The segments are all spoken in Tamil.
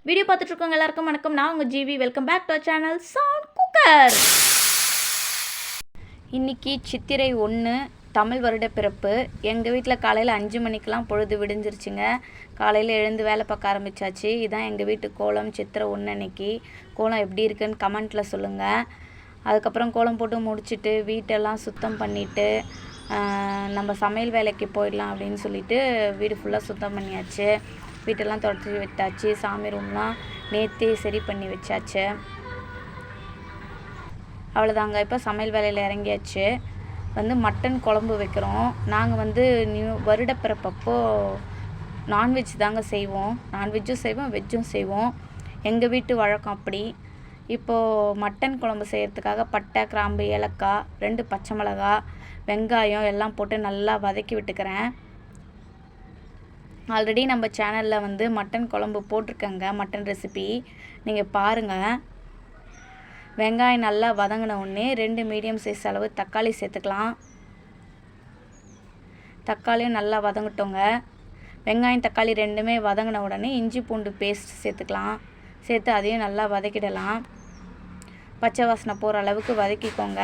வீடியோ பார்த்துட்டு இருக்கவங்க எல்லாருக்கும் வணக்கம். நான் உங்கள் GV. Welcome back to our channel sound cooker. இன்றைக்கி சித்திரை 1 தமிழ் வருட பிறப்பு. எங்கள் வீட்டில் காலையில் 5 மணிக்கெலாம் பொழுது விடிஞ்சிருச்சுங்க. காலையில் எழுந்து வேலை பார்க்க ஆரம்பித்தாச்சு. இதுதான் எங்கள் வீட்டு கோலம். சித்திரை 1 அன்னைக்கு கோலம் எப்படி இருக்குன்னு கமெண்ட்டில் சொல்லுங்கள். அதுக்கப்புறம் கோலம் போட்டு முடிச்சுட்டு வீட்டெல்லாம் சுத்தம் பண்ணிவிட்டு நம்ம சமையல் வேலைக்கு போயிடலாம் அப்படின்னு சொல்லிட்டு வீடு ஃபுல்லாக சுத்தம் பண்ணியாச்சு. வீட்டெல்லாம் தொடச்சி விட்டாச்சு. சாமி ரூம்லாம் நேற்றே சரி பண்ணி வச்சாச்சு. அவ்வளோதாங்க. இப்போ சமையல் வேலையில் இறங்கியாச்சு. மட்டன் குழம்பு வைக்கிறோம். நாங்கள் வருடப்பிறப்பப்போ நான்வெஜ் தாங்க செய்வோம். நான்வெஜ்ஜும் செய்வோம், வெஜ்ஜும் செய்வோம். எங்கள் வீட்டு வழக்கம் அப்படி. இப்போது மட்டன் குழம்பு செய்கிறதுக்காக பட்டை, கிராம்பு, ஏலக்காய், 2 பச்சை மிளகா, வெங்காயம் எல்லாம் போட்டு நல்லா வதக்கி விட்டுக்கிறேன். ஆல்ரெடி நம்ம சேனலில் மட்டன் குழம்பு போட்டிருக்கேங்க, மட்டன் ரெசிபி, நீங்கள் பாருங்கள். வெங்காயம் நல்லா வதங்கின உடனே 2 மீடியம் சைஸ் அளவு தக்காளி சேர்த்துக்கலாம். தக்காளியும் நல்லா வதங்கட்டோங்க. வெங்காயம் தக்காளி 2மே வதங்கின உடனே இஞ்சி பூண்டு பேஸ்ட் சேர்த்துக்கலாம். சேர்த்து அதையும் நல்லா வதக்கிடலாம். பச்சை வாசனை போகிற அளவுக்கு வதக்கிக்கோங்க.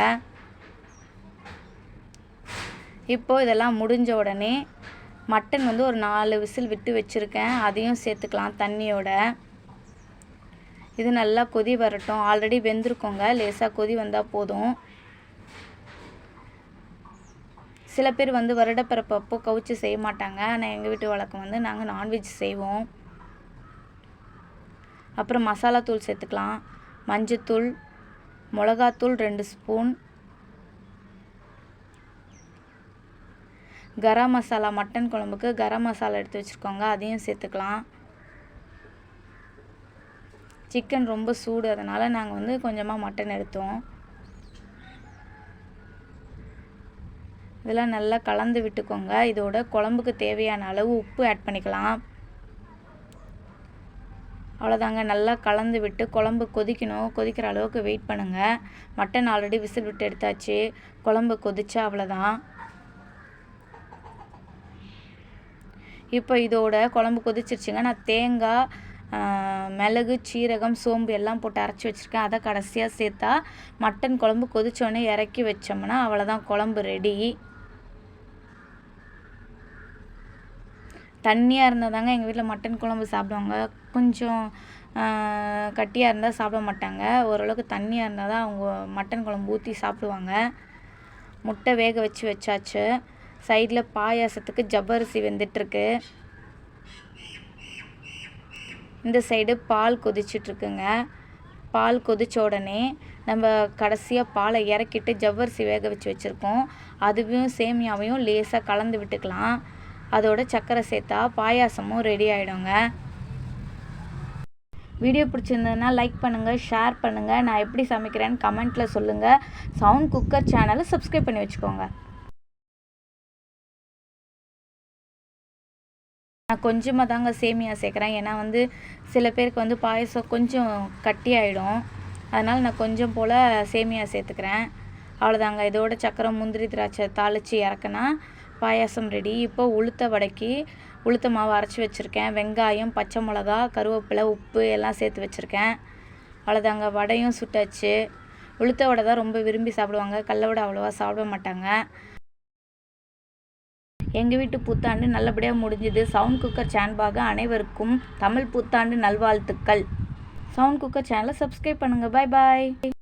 இப்போது இதெல்லாம் முடிஞ்ச உடனே மட்டன் ஒரு 4 விசில் விட்டு வச்சுருக்கேன். அதையும் சேர்த்துக்கலாம் தண்ணியோட. இது நல்லா கொதி வரட்டும். ஆல்ரெடி வெந்திருக்கோங்க. லேசாக கொதி வந்தால் போதும். சில பேர் வருடப்பிறப்பப்போ கவுச்சி செய்ய மாட்டாங்க. ஆனால் எங்கள் வீட்டு வழக்கம் நாங்கள் நான்வெஜ் செய்வோம். அப்புறம் மசாலா தூள் சேர்த்துக்கலாம். மஞ்சத்தூள், மிளகாத்தூள் 2 ஸ்பூன், கரம் மசாலா, மட்டன் குழம்புக்கு கரம் மசாலா எடுத்து வச்சுருக்கோங்க, அதையும் சேர்த்துக்கலாம். சிக்கன் ரொம்ப சூடு, அதனால் நாங்கள் கொஞ்சமாக மட்டன் எடுத்தோம். இதெல்லாம் நல்லா கலந்து விட்டுக்கோங்க. இதோட குழம்புக்கு தேவையான அளவு உப்பு ஆட் பண்ணிக்கலாம். அவ்வளோதாங்க. நல்லா கலந்து விட்டு குழம்பு கொதிக்கணும். கொதிக்கிற அளவுக்கு வெயிட் பண்ணுங்கள். மட்டன் ஆல்ரெடி விசில் விட்டு எடுத்தாச்சு. குழம்பு கொதிச்சா அவ்வளோதான். இப்போ இதோட குழம்பு கொதிச்சிருச்சுங்க. நான் தேங்காய், மிளகு, சீரகம், சோம்பு எல்லாம் போட்டு அரைச்சி வச்சுருக்கேன். அதை கடைசியாக சேர்த்தா மட்டன் குழம்பு கொதிச்சோடனே இறக்கி வச்சோம்னா அவ்வளோதான், குழம்பு ரெடி. தண்ணியாக இருந்தால் தாங்க எங்கள் வீட்டில் மட்டன் குழம்பு சாப்பிடுவாங்க. கொஞ்சம் கட்டியாக இருந்தால் சாப்பிட மாட்டாங்க. ஓரளவுக்கு தண்ணியாக இருந்தால் தான் அவங்க மட்டன் குழம்பு ஊற்றி சாப்பிடுவாங்க. முட்டை வேக வச்சாச்சு. சைடில் பாயாசத்துக்கு ஜவ்வரிசி வெந்துட்டுருக்கு. இந்த சைடு பால் கொதிச்சிட்ருக்குங்க. பால் கொதிச்ச உடனே நம்ம கடைசியாக பாலை இறக்கிட்டு ஜவ்வரிசி வேக வச்சுருக்கோம். அதுவும் சேமியாவையும் லேசாக கலந்து விட்டுக்கலாம். அதோட சர்க்கரை சேர்த்தா பாயாசமும் ரெடி ஆகிடுங்க. வீடியோ பிடிச்சிருந்ததுன்னா லைக் பண்ணுங்கள், ஷேர் பண்ணுங்கள். நான் எப்படி சமைக்கிறேன்னு கமெண்ட்டில் சொல்லுங்கள். சவுண்ட் குக்கர் சேனலை சப்ஸ்கிரைப் பண்ணி வச்சுக்கோங்க. நான் கொஞ்சமாக தாங்க சேமியா சேர்க்குறேன். ஏன்னா சில பேருக்கு பாயசம் கொஞ்சம் கட்டியாயிடும். அதனால் நான் கொஞ்சம் போல் சேமியா சேர்த்துக்கிறேன். அவ்வளோதாங்க. இதோட சக்கரை, முந்திரி, திராட்சை தாளித்து இறக்குனா பாயாசம் ரெடி. இப்போ உளுத்த வடைக்கு உளுத்த மாவு அரைச்சி வச்சுருக்கேன். வெங்காயம், பச்சை மிளகா, கருவேப்பிலை, உப்பு எல்லாம் சேர்த்து வச்சுருக்கேன். அவ்வளோதாங்க. வடையும் சுட்டாச்சு. உளுத்த வடை தான் ரொம்ப விரும்பி சாப்பிடுவாங்க. கடல வடை அவ்வளோவா சாப்பிட மாட்டாங்க. எங்கள் வீட்டு புத்தாண்டு நல்லபடியாக முடிஞ்சுது. சவுண்ட் குக்கர் சேனலுக்காக அனைவருக்கும் தமிழ் புத்தாண்டு நல்வாழ்த்துக்கள். சவுண்ட் குக்கர் சேனலை சப்ஸ்கிரைப் பண்ணுங்கள். பாய் பாய்.